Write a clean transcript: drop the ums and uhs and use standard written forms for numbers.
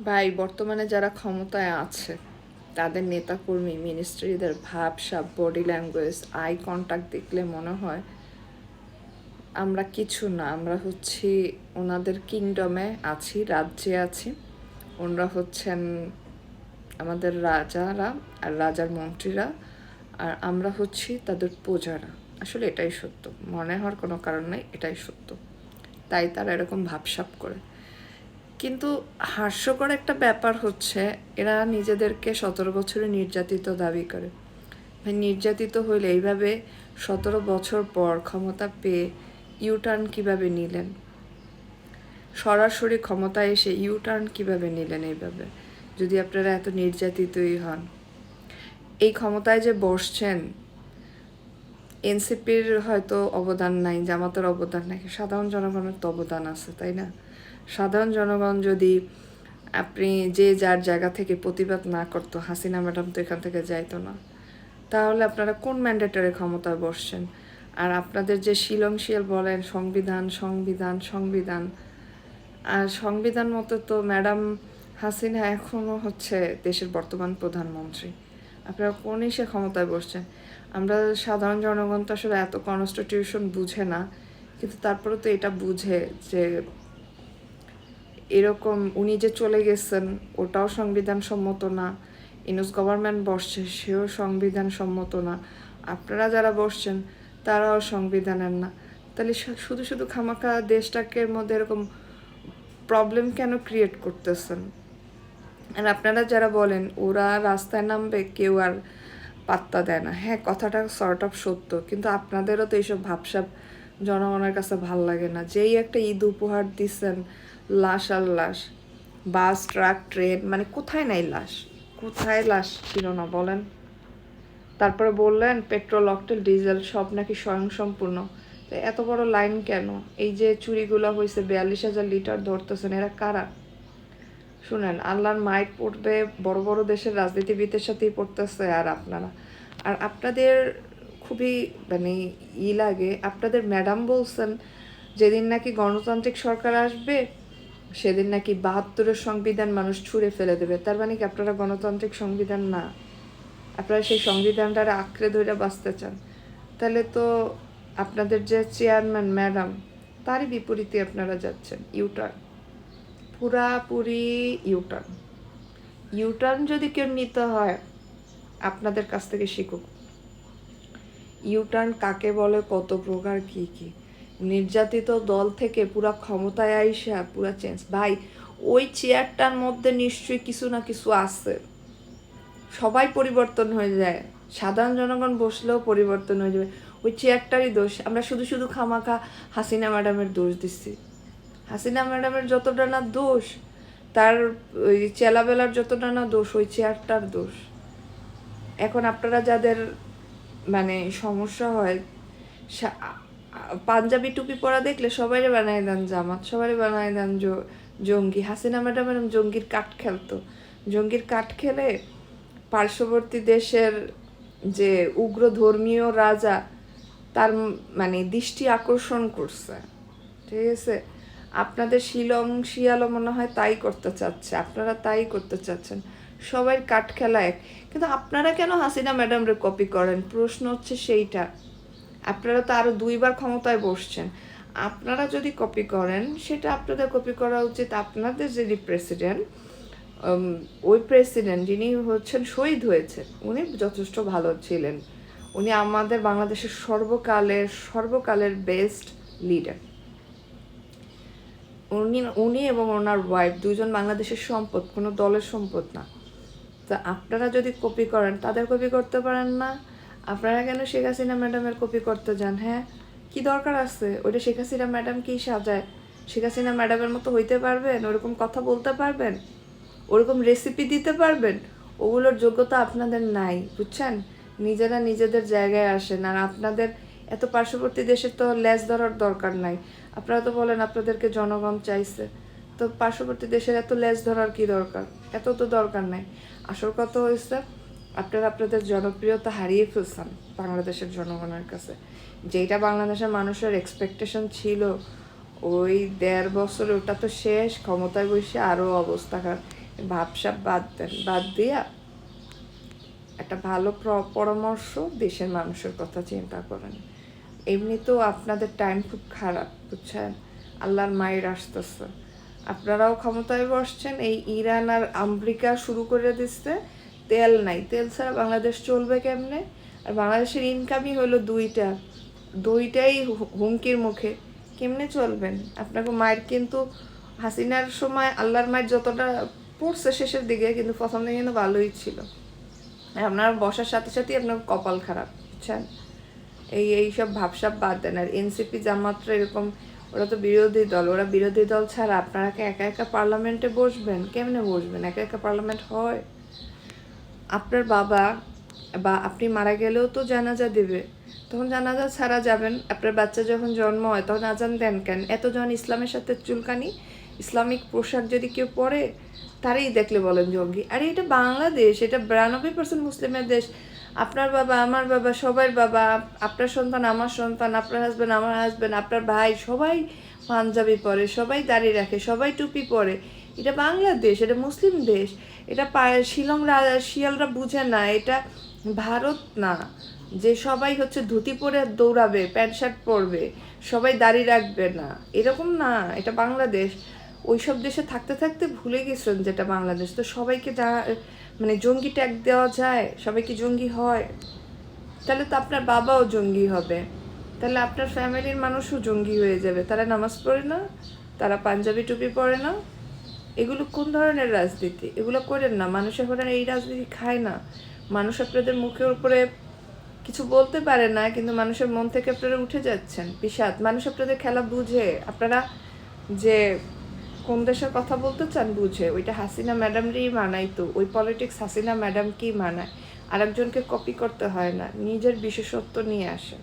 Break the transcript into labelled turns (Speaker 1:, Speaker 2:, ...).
Speaker 1: ভাই, বর্তমানে যারা ক্ষমতায় আছে তাদের নেতাকর্মী মিনিস্ট্রিদের ভাবসাব, বডি ল্যাঙ্গুয়েজ, আই কন্টাক্ট দেখলে মনে হয় আমরা কিছু না, আমরা হচ্ছি ওনাদের কিংডমে আছি, রাজ্যে আছি। ওনারা হচ্ছেন আমাদের রাজারা আর রাজার মন্ত্রীরা, আর আমরা হচ্ছি তাদের প্রজারা। আসলে এটাই সত্য, মনে হওয়ার কোনো কারণ নেই, এটাই সত্য। তাই তারা এরকম ভাবসাব করে। কিন্তু হাস্যকর একটা ব্যাপার হচ্ছে, এরা নিজেদেরকে 17 বছরে নির্যাতিত দাবি করে। ভাই, নির্যাতিত হইলে এইভাবে 17 বছর পর ক্ষমতা পেয়ে ইউটার্ন কিভাবে নিলেন? সরাসরি ক্ষমতায় এসে ইউটার্ন কিভাবে নিলেন এইভাবে, যদি আপনারা এত নির্যাতিতই হন? এই ক্ষমতায় যে বসছেন, এনসিপির হয়তো অবদান নাই, জামাতের অবদান নাই, সাধারণ জনগণের তো অবদান আছে, তাই না? সাধারণ জনগণ যদি আপনি যে যার জায়গা থেকে প্রতিবাদ না করতো, হাসিনা ম্যাডাম তো এখান থেকে যাইতো না, তাহলে আপনারা কোন ম্যান্ডেটারে ক্ষমতায় বসছেন? আর আপনাদের যে শিলংশিয়াল বলেন সংবিধান সংবিধান সংবিধান, আর সংবিধান মতো তো ম্যাডাম হাসিনা এখনও হচ্ছে দেশের বর্তমান প্রধানমন্ত্রী। আপনারা কোন এসে ক্ষমতায় বসছেন? আমরা সাধারণ জনগণ তো আসলে এত কনস্টিটিউশন বুঝে না, কিন্তু তারপরে তো এটা বুঝে যে এরকম উনি যে চলে গেছেন ওটাও সংবিধান সম্মত না, ইউনুস গভর্নমেন্ট বসছে সেও সংবিধান সম্মত না, আপনারা যারা বসছেন তারাও সংবিধানের না। তাহলে শুধু শুধু খামাখা দেশটাকে মধ্যে এরকম প্রবলেম কেন ক্রিয়েট করতেছেন? আর আপনারা যারা বলেন ওরা রাস্তায় নামবে, কেউ আর পাত্তা দেয় না, হ্যাঁ কথাটা সর্ট অফ সত্য, কিন্তু আপনাদেরও তো এইসব ভাবসাব জনগণের কাছে ভাল লাগে না। যেই একটা ঈদ উপহার দিচ্ছেন, লাশ আর লাশ, বাস ট্রাক ট্রেন, মানে কোথায় নাই লাশ? কোথায় লাশ ছিল না বলেন? তারপরে বললেন পেট্রোল অকটেল ডিজেল সব নাকি স্বয়ংসম্পূর্ণ। তো এত বড় লাইন কেন? এই যে চুরিগুলো হয়েছে 42,000 লিটার ধরতেছেন, এরা কারা? শুনেন, আল্লাহর মাইক পড়বে বড় বড় দেশের রাজনীতিবিদের সাথেই পড়তেছে, আর আপনারা, আর আপনাদের খুবই মানে লাগে, আপনাদের ম্যাডাম বলছেন যেদিন নাকি গণতান্ত্রিক সরকার আসবে সেদিন নাকি 72-এর সংবিধান মানুষ ছুঁড়ে ফেলে দেবে। তার মানে কি আপনারা গণতান্ত্রিক সংবিধান না? আপনারা সেই সংবিধানটারে আঁকড়ে ধরে বাঁচতে চান? তাহলে তো আপনাদের যে চেয়ারম্যান ম্যাডাম, তারই বিপরীতে আপনারা যাচ্ছেন। ইউটার্ন, পুরাপুরি ইউটার্ন। ইউটার্ন যদি কেউ নিতে হয় আপনাদের কাছ থেকে শিখুক। ইউটার্ন কাকে বলে, কত প্রকার, কি কি। নির্যাতিত দল থেকে পুরা ক্ষমতায় আইসা পুরা চেঞ্জ। ভাই, ওই চেয়ারটার মধ্যে নিশ্চয়ই কিছু না কিছু আছে। সবাই পরিবর্তন হয়ে যায়, সাধারণ জনগণ বসলেও পরিবর্তন হয়ে যাবে। ওই চেয়ারটারই দোষ। আমরা শুধু শুধু খামাখা হাসিনা ম্যাডামের দোষ দিচ্ছি। হাসিনা ম্যাডামের যতটা না দোষ, তার ওই চেলাবেলার যতটা না দোষ, ওই চেয়ারটার দোষ। এখন আপনারা যাদের মানে সমস্যা হয়, পাঞ্জাবি টুপি পরা দেখলে সবাই বানায় দেন জামাত, সবাই বানায় দেন জঙ্গি। হাসিনা ম্যাডাম এরকম জঙ্গির কাঠ খেলতো। জঙ্গির কাঠ খেলে পার্শ্ববর্তী দেশের যে উগ্র ধর্মীয় রাজা, তার মানে দৃষ্টি আকর্ষণ করছে, ঠিক আছে? আপনাদের শিয়ালও মনে হয় তাই করতে চাচ্ছে, আপনারা তাই করতে চাচ্ছেন। সবাই কাঠ খেলা এক, কিন্তু আপনারা কেন হাসিনা ম্যাডামরে কপি করেন? প্রশ্ন হচ্ছে সেইটা। আপনারা তো আরো 2বার ক্ষমতায় বসছেন। আপনারা যদি কপি করেন, সেটা আপনাদের কপি করা উচিত। আপনাদের যিনি প্রেসিডেন্ট, ওই প্রেসিডেন্ট যিনি হচ্ছেন শহীদ হয়েছেন, উনি যথেষ্ট ভালো ছিলেন। উনি আমাদের বাংলাদেশের সর্বকালের বেস্ট লিডার। উনি এবং ওনার ওয়াইফ দুজন বাংলাদেশের সম্পদ, কোনো দলের সম্পদ না। তা আপনারা যদি কপি করেন, তাদের কপি করতে পারেন না? আপনারা কেন শেখ হাসিনা ম্যাডামের কপি করতে যান? হ্যাঁ, কি দরকার আছে? ওইটা শেখ হাসিনা ম্যাডাম কি সাজায়? শেখ হাসিনা ম্যাডামের মতো হইতে পারবেন? ওরকম কথা বলতে পারবেন? ওরকম রেসিপি দিতে পারবেন? ওগুলোর যোগ্যতা আপনাদের নাই, বুঝছেন? নিজেরা নিজেদের জায়গায় আসেন। আর আপনাদের এত পার্শ্ববর্তী দেশের তো লেজ ধরার দরকার নাই। আপনারা তো বলেন আপনাদেরকে জনগণ চাইছে, তো পার্শ্ববর্তী দেশের এত লেজ ধরার কি দরকার? এত তো দরকার নাই। আসল কথা হয়েছে, আপনারা আপনাদের জনপ্রিয়তা হারিয়ে ফেলছেন বাংলাদেশের জনগণের কাছে। যেটা বাংলাদেশের মানুষের এক্সপেকটেশন ছিল ওই 1.5 বছরে, ওটা তো শেষ। ক্ষমতায় বসে আরও অবস্থা খারাপ। ভাবসাব বাদ দেন, বাদ দিয়া একটা ভালো পরামর্শ, দেশের মানুষের কথা চিন্তা করেন। এমনিতেও আপনাদের টাইম খুব খারাপ, বুঝছেন? আল্লাহর মায়ের আসতেছে, আপনারাও ক্ষমতায় বসছেন, এই ইরান আর আমেরিকা শুরু করে দিচ্ছে। তেল নাই, তেল ছাড়া বাংলাদেশ চলবে কেমনে? আর বাংলাদেশের ইনকামই হলো দুইটাই হুমকির মুখে, কেমনে চলবেন? আপনাকে মায়ের কিন্তু হাসিনার সময় আল্লাহর মায়ের যতটা পড়ছে শেষের দিকে, কিন্তু প্রথম দিকে কিন্তু ভালোই ছিল। আপনার বসার সাথে সাথেই আপনার কপাল খারাপ, বুঝছেন? এইসব ভাবসাব বাদ দেন। আর এনসিপি জামাতরা এরকম, ওরা তো বিরোধী দল, ওরা বিরোধী দল ছাড়া আপনারা কি একা একা পার্লামেন্টে বসবেন? কেমনে বসবেন? একা একা পার্লামেন্ট হয়? আপনার বাবা বা আপনি মারা গেলেও তো জানাজা দেবে, তখন জানাজা ছাড়া যাবেন। আপনার বাচ্চা যখন জন্ম হয় তখন আজান দেন কেন? এতজন ইসলামের সাথে চুলকানি, ইসলামিক পোশাক যদি কেউ পরে তারই দেখলে বলেন জঙ্গি। আরে এটা বাংলাদেশ, এটা 92% মুসলিমের দেশ। আপনার বাবা, আমার বাবা, সবার বাবা, আপনার সন্তান, আমার সন্তান, আপনার হাজব্যান্ড, আমার হাজব্যান্ড, আপনার ভাই, সবাই পাঞ্জাবি পরে, সবাই দাড়ি রাখে, সবাই টুপি পরে। এটা বাংলাদেশ, এটা মুসলিম দেশ। এটা শিয়ালরা বুঝে না, এটা ভারত না যে সবাই হচ্ছে ধুতি পরে দৌড়াবে, প্যান্ট শার্ট পরবে, সবাই দাড়ি রাখবে না, এরকম না। এটা বাংলাদেশ। ওইসব দেশে থাকতে থাকতে ভুলে গেছেন যেটা বাংলাদেশ। তো সবাইকে মানে জঙ্গি ট্যাগ দেওয়া যায়? সবাই কি জঙ্গি হয়? তাহলে তো আপনার বাবাও জঙ্গি হবে, তাহলে আপনার ফ্যামিলির মানুষও জঙ্গি হয়ে যাবে। তারা নামাজ পড়ে না, তারা পাঞ্জাবি টুপি পরে না। এগুলো কোন ধরনের রাজনীতি? এগুলো করেন না। মানুষ এখন আর এই রাজনীতি খায় না। মানুষ আপনাদের মুখের উপরে কিছু বলতে পারে না, কিন্তু মানুষের মন থেকে আপনারা উঠে যাচ্ছেন। বিষাদ। মানুষ আপনাদের খেলা বুঝে। আপনারা যে কোন দেশের কথা বলতে চান বুঝে। ওইটা হাসিনা ম্যাডামরই মানাইতো, ওই পলিটিক্স হাসিনা ম্যাডামকেই মানায়। আরেকজনকে কপি করতে হয় না, নিজের বিশেষত্ব নিয়ে আসে।